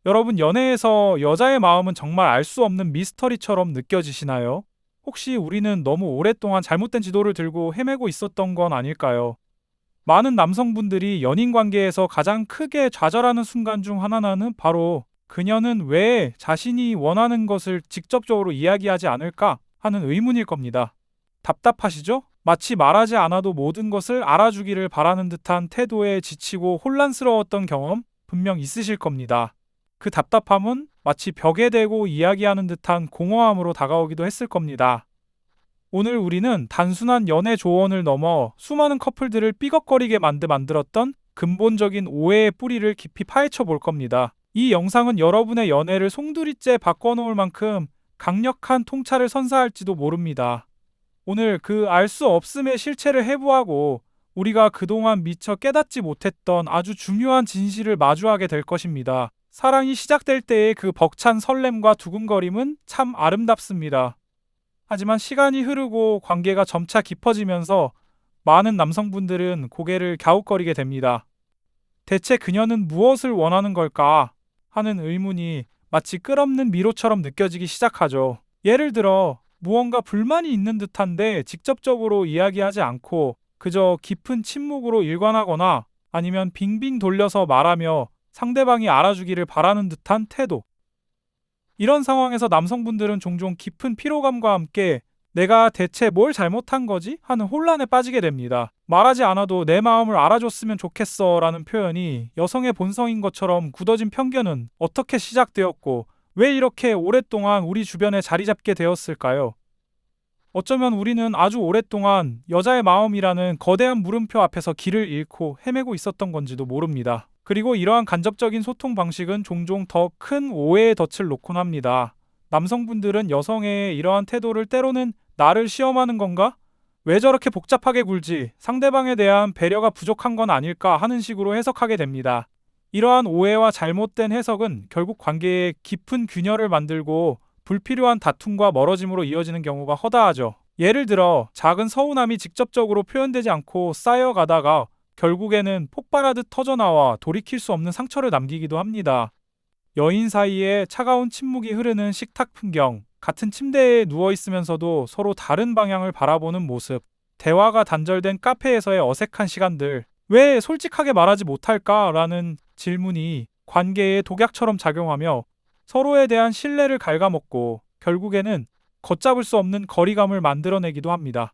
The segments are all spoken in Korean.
여러분, 연애에서 여자의 마음은 정말 알 수 없는 미스터리처럼 느껴지시나요? 혹시 우리는 너무 오랫동안 잘못된 지도를 들고 헤매고 있었던 건 아닐까요? 많은 남성분들이 연인 관계에서 가장 크게 좌절하는 순간 중 하나는 바로 그녀는 왜 자신이 원하는 것을 직접적으로 이야기하지 않을까 하는 의문일 겁니다. 답답하시죠? 마치 말하지 않아도 모든 것을 알아주기를 바라는 듯한 태도에 지치고 혼란스러웠던 경험 분명 있으실 겁니다. 그 답답함은 마치 벽에 대고 이야기하는 듯한 공허함으로 다가오기도 했을 겁니다. 오늘 우리는 단순한 연애 조언을 넘어 수많은 커플들을 삐걱거리게 만들었던 근본적인 오해의 뿌리를 깊이 파헤쳐 볼 겁니다. 이 영상은 여러분의 연애를 송두리째 바꿔놓을 만큼 강력한 통찰을 선사할지도 모릅니다. 오늘 그 알 수 없음의 실체를 해부하고 우리가 그동안 미처 깨닫지 못했던 아주 중요한 진실을 마주하게 될 것입니다. 사랑이 시작될 때의 그 벅찬 설렘과 두근거림은 참 아름답습니다. 하지만 시간이 흐르고 관계가 점차 깊어지면서 많은 남성분들은 고개를 갸웃거리게 됩니다. 대체 그녀는 무엇을 원하는 걸까? 하는 의문이 마치 끝없는 미로처럼 느껴지기 시작하죠. 예를 들어, 무언가 불만이 있는 듯한데 직접적으로 이야기하지 않고 그저 깊은 침묵으로 일관하거나 아니면 빙빙 돌려서 말하며 상대방이 알아주기를 바라는 듯한 태도. 이런 상황에서 남성분들은 종종 깊은 피로감과 함께 내가 대체 뭘 잘못한 거지? 하는 혼란에 빠지게 됩니다. 말하지 않아도 내 마음을 알아줬으면 좋겠어 라는 표현이 여성의 본성인 것처럼 굳어진 편견은 어떻게 시작되었고 왜 이렇게 오랫동안 우리 주변에 자리 잡게 되었을까요? 어쩌면 우리는 아주 오랫동안 여자의 마음이라는 거대한 물음표 앞에서 길을 잃고 헤매고 있었던 건지도 모릅니다. 그리고 이러한 간접적인 소통 방식은 종종 더 큰 오해의 덫을 놓곤 합니다. 남성분들은 여성의 이러한 태도를 때로는 나를 시험하는 건가? 왜 저렇게 복잡하게 굴지? 상대방에 대한 배려가 부족한 건 아닐까 하는 식으로 해석하게 됩니다. 이러한 오해와 잘못된 해석은 결국 관계에 깊은 균열을 만들고 불필요한 다툼과 멀어짐으로 이어지는 경우가 허다하죠. 예를 들어 작은 서운함이 직접적으로 표현되지 않고 쌓여가다가 결국에는 폭발하듯 터져나와 돌이킬 수 없는 상처를 남기기도 합니다. 여인 사이에 차가운 침묵이 흐르는 식탁 풍경, 같은 침대에 누워 있으면서도 서로 다른 방향을 바라보는 모습, 대화가 단절된 카페에서의 어색한 시간들, 왜 솔직하게 말하지 못할까라는 질문이 관계에 독약처럼 작용하며 서로에 대한 신뢰를 갉아먹고 결국에는 걷잡을 수 없는 거리감을 만들어내기도 합니다.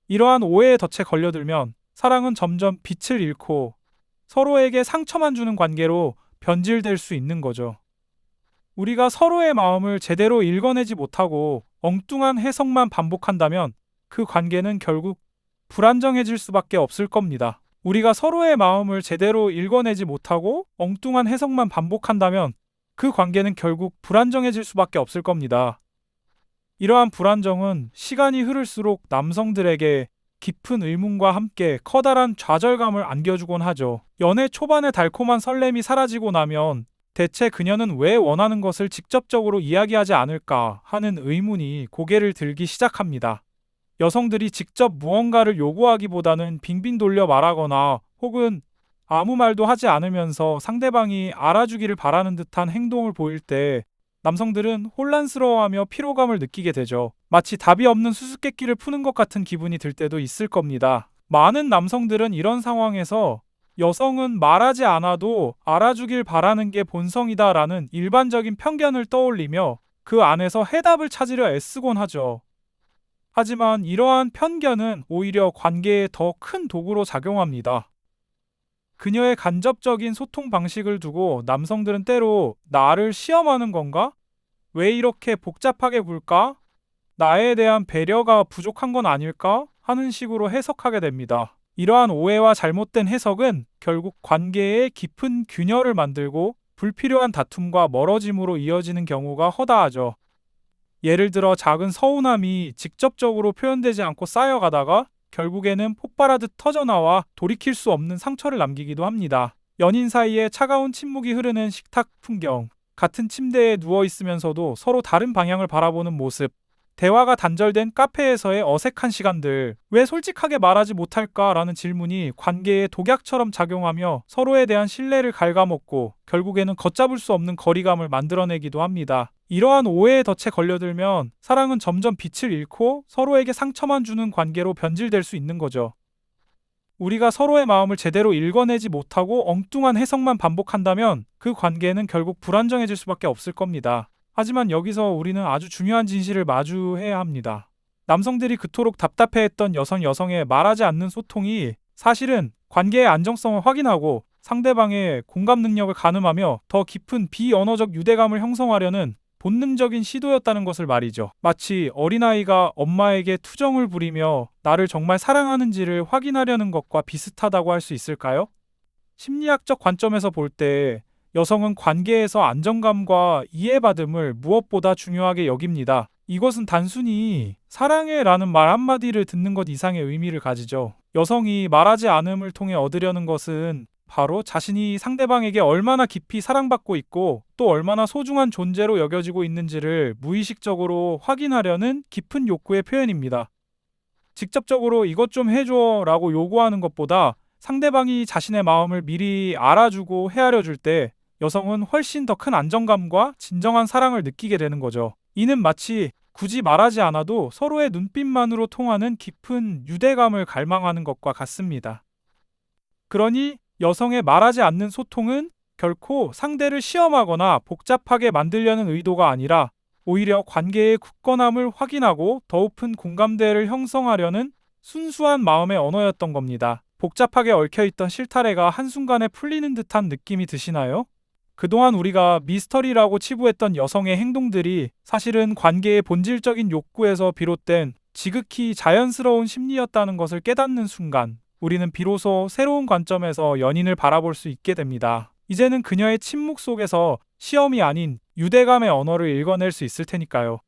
이러한 오해의 덫에 걸려들면 사랑은 점점 빛을 잃고 서로에게 상처만 주는 관계로 변질될 수 있는 거죠. 우리가 서로의 마음을 제대로 읽어내지 못하고 엉뚱한 해석만 반복한다면 그 관계는 결국 불안정해질 수밖에 없을 겁니다. 우리가 서로의 마음을 제대로 읽어내지 못하고 엉뚱한 해석만 반복한다면 그 관계는 결국 불안정해질 수밖에 없을 겁니다. 이러한 불안정은 시간이 흐를수록 남성들에게 깊은 의문과 함께 커다란 좌절감을 안겨주곤 하죠. 연애 초반의 달콤한 설렘이 사라지고 나면 대체 그녀는 왜 원하는 것을 직접적으로 이야기하지 않을까 하는 의문이 고개를 들기 시작합니다. 여성들이 직접 무언가를 요구하기보다는 빙빙 돌려 말하거나 혹은 아무 말도 하지 않으면서 상대방이 알아주기를 바라는 듯한 행동을 보일 때 남성들은 혼란스러워하며 피로감을 느끼게 되죠. 마치 답이 없는 수수께끼를 푸는 것 같은 기분이 들 때도 있을 겁니다. 많은 남성들은 이런 상황에서 여성은 말하지 않아도 알아주길 바라는 게 본성이다라는 일반적인 편견을 떠올리며 그 안에서 해답을 찾으려 애쓰곤 하죠. 하지만 이러한 편견은 오히려 관계에 더 큰 도구로 작용합니다. 그녀의 간접적인 소통 방식을 두고 남성들은 때로 나를 시험하는 건가? 왜 이렇게 복잡하게 굴까? 나에 대한 배려가 부족한 건 아닐까? 하는 식으로 해석하게 됩니다. 이러한 오해와 잘못된 해석은 결국 관계에 깊은 균열을 만들고 불필요한 다툼과 멀어짐으로 이어지는 경우가 허다하죠. 예를 들어 작은 서운함이 직접적으로 표현되지 않고 쌓여가다가 결국에는 폭발하듯 터져나와 돌이킬 수 없는 상처를 남기기도 합니다. 연인 사이에 차가운 침묵이 흐르는 식탁 풍경, 같은 침대에 누워 있으면서도 서로 다른 방향을 바라보는 모습, 대화가 단절된 카페에서의 어색한 시간들, 왜 솔직하게 말하지 못할까라는 질문이 관계에 독약처럼 작용하며 서로에 대한 신뢰를 갉아먹고 결국에는 걷잡을 수 없는 거리감을 만들어내기도 합니다. 이러한 오해에 덫에 걸려들면 사랑은 점점 빛을 잃고 서로에게 상처만 주는 관계로 변질될 수 있는 거죠. 우리가 서로의 마음을 제대로 읽어내지 못하고 엉뚱한 해석만 반복한다면 그 관계는 결국 불안정해질 수밖에 없을 겁니다. 하지만 여기서 우리는 아주 중요한 진실을 마주해야 합니다. 남성들이 그토록 답답해했던 여성의 말하지 않는 소통이 사실은 관계의 안정성을 확인하고 상대방의 공감 능력을 가늠하며 더 깊은 비언어적 유대감을 형성하려는 본능적인 시도였다는 것을 말이죠. 마치 어린아이가 엄마에게 투정을 부리며 나를 정말 사랑하는지를 확인하려는 것과 비슷하다고 할 수 있을까요? 심리학적 관점에서 볼 때 여성은 관계에서 안정감과 이해받음을 무엇보다 중요하게 여깁니다. 이것은 단순히 사랑해라는 말 한마디를 듣는 것 이상의 의미를 가지죠. 여성이 말하지 않음을 통해 얻으려는 것은 바로 자신이 상대방에게 얼마나 깊이 사랑받고 있고 또 얼마나 소중한 존재로 여겨지고 있는지를 무의식적으로 확인하려는 깊은 욕구의 표현입니다. 직접적으로 이것 좀 해줘 라고 요구하는 것보다 상대방이 자신의 마음을 미리 알아주고 헤아려 줄 때 여성은 훨씬 더 큰 안정감과 진정한 사랑을 느끼게 되는 거죠. 이는 마치 굳이 말하지 않아도 서로의 눈빛만으로 통하는 깊은 유대감을 갈망하는 것과 같습니다. 그러니 여성의 말하지 않는 소통은 결코 상대를 시험하거나 복잡하게 만들려는 의도가 아니라 오히려 관계의 굳건함을 확인하고 더욱큰 공감대를 형성하려는 순수한 마음의 언어였던 겁니다. 복잡하게 얽혀있던 실타래가 한순간에 풀리는 듯한 느낌이 드시나요? 그동안 우리가 미스터리라고 치부했던 여성의 행동들이 사실은 관계의 본질적인 욕구에서 비롯된 지극히 자연스러운 심리였다는 것을 깨닫는 순간 우리는 비로소 새로운 관점에서 연인을 바라볼 수 있게 됩니다. 이제는 그녀의 침묵 속에서 시험이 아닌 유대감의 언어를 읽어낼 수 있을 테니까요.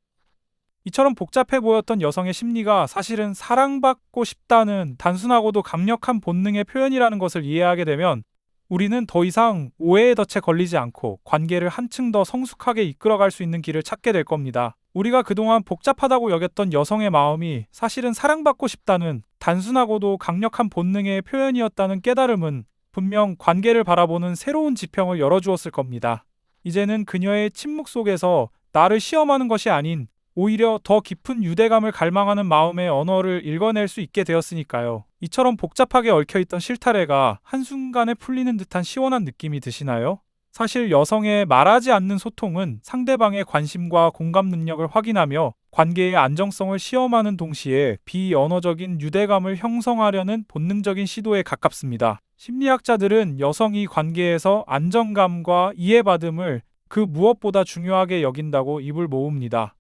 이처럼 복잡해 보였던 여성의 심리가 사실은 사랑받고 싶다는 단순하고도 강력한 본능의 표현이라는 것을 이해하게 되면 우리는 더 이상 오해의 덫에 걸리지 않고 관계를 한층 더 성숙하게 이끌어갈 수 있는 길을 찾게 될 겁니다. 우리가 그동안 복잡하다고 여겼던 여성의 마음이 사실은 사랑받고 싶다는 단순하고도 강력한 본능의 표현이었다는 깨달음은 분명 관계를 바라보는 새로운 지평을 열어주었을 겁니다. 이제는 그녀의 침묵 속에서 나를 시험하는 것이 아닌 오히려 더 깊은 유대감을 갈망하는 마음의 언어를 읽어낼 수 있게 되었으니까요. 이처럼 복잡하게 얽혀있던 실타래가 한순간에 풀리는 듯한 시원한 느낌이 드시나요? 사실 여성의 말하지 않는 소통은 상대방의 관심과 공감 능력을 확인하며 관계의 안정성을 시험하는 동시에 비언어적인 유대감을 형성하려는 본능적인 시도에 가깝습니다. 심리학자들은 여성이 관계에서 안정감과 이해받음을 그 무엇보다 중요하게 여긴다고 입을 모읍니다.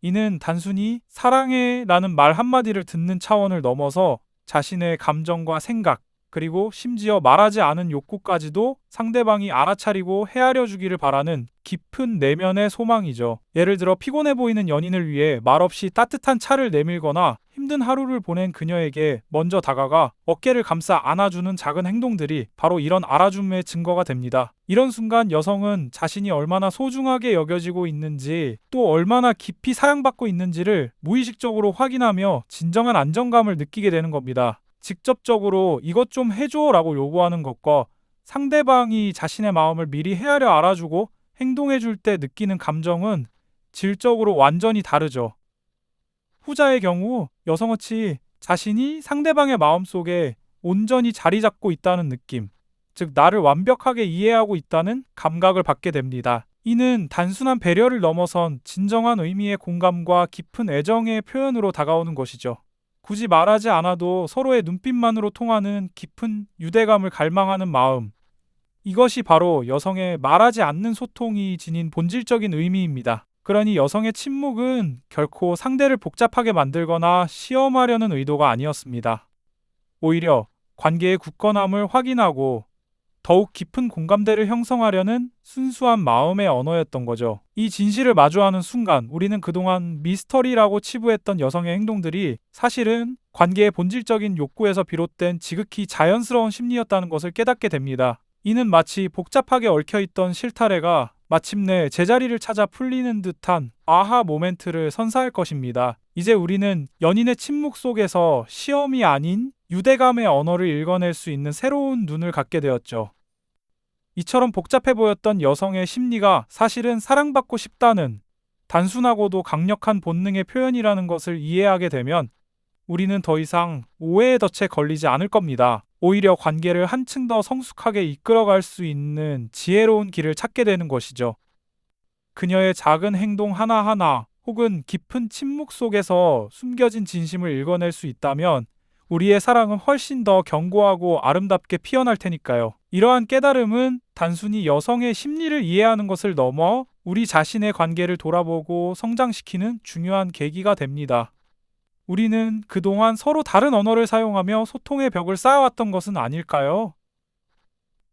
이는 단순히 사랑해라는 말 한마디를 듣는 차원을 넘어서 자신의 감정과 생각, 그리고 심지어 말하지 않은 욕구까지도 상대방이 알아차리고 헤아려 주기를 바라는 깊은 내면의 소망이죠. 예를 들어 피곤해 보이는 연인을 위해 말없이 따뜻한 차를 내밀거나 힘든 하루를 보낸 그녀에게 먼저 다가가 어깨를 감싸 안아주는 작은 행동들이 바로 이런 알아줌의 증거가 됩니다. 이런 순간 여성은 자신이 얼마나 소중하게 여겨지고 있는지 또 얼마나 깊이 사랑받고 있는지를 무의식적으로 확인하며 진정한 안정감을 느끼게 되는 겁니다. 직접적으로 이것 좀 해줘 라고 요구하는 것과 상대방이 자신의 마음을 미리 헤아려 알아주고 행동해줄 때 느끼는 감정은 질적으로 완전히 다르죠. 후자의 경우 여성어치 자신이 상대방의 마음속에 온전히 자리 잡고 있다는 느낌, 즉 나를 완벽하게 이해하고 있다는 감각을 받게 됩니다. 이는 단순한 배려를 넘어선 진정한 의미의 공감과 깊은 애정의 표현으로 다가오는 것이죠. 굳이 말하지 않아도 서로의 눈빛만으로 통하는 깊은 유대감을 갈망하는 마음. 이것이 바로 여성의 말하지 않는 소통이 지닌 본질적인 의미입니다. 그러니 여성의 침묵은 결코 상대를 복잡하게 만들거나 시험하려는 의도가 아니었습니다. 오히려 관계의 굳건함을 확인하고 더욱 깊은 공감대를 형성하려는 순수한 마음의 언어였던 거죠. 이 진실을 마주하는 순간 우리는 그동안 미스터리라고 치부했던 여성의 행동들이 사실은 관계의 본질적인 욕구에서 비롯된 지극히 자연스러운 심리였다는 것을 깨닫게 됩니다. 이는 마치 복잡하게 얽혀있던 실타래가 마침내 제자리를 찾아 풀리는 듯한 아하 모멘트를 선사할 것입니다. 이제 우리는 연인의 침묵 속에서 시험이 아닌 유대감의 언어를 읽어낼 수 있는 새로운 눈을 갖게 되었죠. 이처럼 복잡해 보였던 여성의 심리가 사실은 사랑받고 싶다는 단순하고도 강력한 본능의 표현이라는 것을 이해하게 되면 우리는 더 이상 오해의 덫에 걸리지 않을 겁니다. 오히려 관계를 한층 더 성숙하게 이끌어갈 수 있는 지혜로운 길을 찾게 되는 것이죠. 그녀의 작은 행동 하나하나 혹은 깊은 침묵 속에서 숨겨진 진심을 읽어낼 수 있다면 우리의 사랑은 훨씬 더 견고하고 아름답게 피어날 테니까요. 이러한 깨달음은 단순히 여성의 심리를 이해하는 것을 넘어 우리 자신의 관계를 돌아보고 성장시키는 중요한 계기가 됩니다. 우리는 그동안 서로 다른 언어를 사용하며 소통의 벽을 쌓아왔던 것은 아닐까요?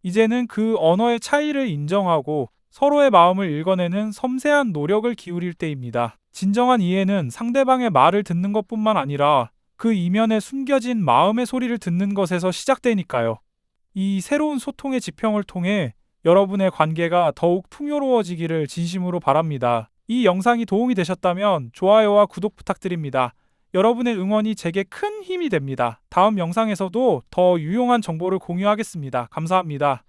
이제는 그 언어의 차이를 인정하고 서로의 마음을 읽어내는 섬세한 노력을 기울일 때입니다. 진정한 이해는 상대방의 말을 듣는 것뿐만 아니라 그 이면에 숨겨진 마음의 소리를 듣는 것에서 시작되니까요. 이 새로운 소통의 지평을 통해 여러분의 관계가 더욱 풍요로워지기를 진심으로 바랍니다. 이 영상이 도움이 되셨다면 좋아요와 구독 부탁드립니다. 여러분의 응원이 제게 큰 힘이 됩니다. 다음 영상에서도 더 유용한 정보를 공유하겠습니다. 감사합니다.